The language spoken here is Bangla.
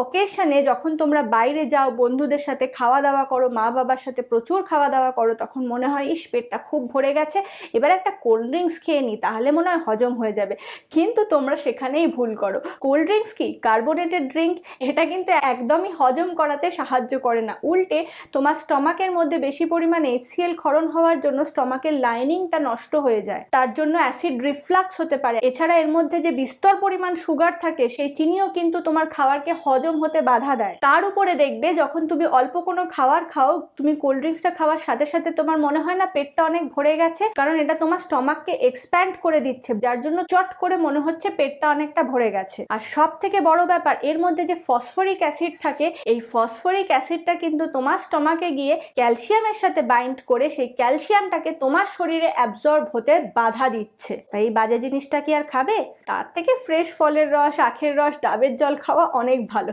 অকেশনে যখন তোমরা বাইরে যাও, বন্ধুদের সাথে খাওয়া দাওয়া করো, মা বাবার সাথে প্রচুর খাওয়া দাওয়া করো, তখন মনে হয় ইস পেটটা খুব ভরে গেছে, এবার একটা কোল্ড ড্রিঙ্কস খেয়ে নিই, তাহলে মনে হয় হজম হয়ে যাবে। কিন্তু তোমরা সেখানেই ভুল করো। কোল্ড ড্রিঙ্কস কি কার্বোনেটেড ড্রিঙ্ক, এটা কিন্তু একদমই হজম করাতে সাহায্য করে না, উল্টে তোমার স্টমাকের মধ্যে বেশি পরিমাণে HCl ক্ষরণ হওয়ার জন্য স্টমাকের লাইনিংটা নষ্ট হয়ে যায়, তার জন্য অ্যাসিড রিফ্লাক্স হতে পারে। এছাড়া এর মধ্যে যে বিস্তর পরিমাণ সুগার থাকে, সেই চিনিও কিন্তু তোমার খাবারকে হজম হতে বাধা দেয়। তার উপরে দেখবে যখন তুমি অল্প কোনো খাবার খাও, তুমি কোল্ড ড্রিঙ্কসটা খাওয়ার সাথে সাথে তোমার মনে হয় না পেটটা অনেক ভরে গেছে, কারণ এটা তোমার স্টমাককে এক্সপ্যান্ড করে দিচ্ছে, যার জন্য চট করে মনে হচ্ছে পেটটা অনেকটা ভরে গেছে। আর সব থেকে বড় ব্যাপার, এর মধ্যে যে ফসফরিক অ্যাসিড থাকে, এই ফসফরিক অ্যাসিডটা কিন্তু তোমার স্টমাকে গিয়ে ক্যালসিয়ামের সাথে বাইন্ড করে সেই ক্যালসিয়ামটাকে তোমার শরীরে অ্যাবজর্ব হতে বাধা দিচ্ছে। তাই এই বাজে জিনিসটা কি আর খাবে? তার থেকে ফ্রেশ ফলের রস, আখের রস, ডাবের জল খাওয়া অনেক ভালো।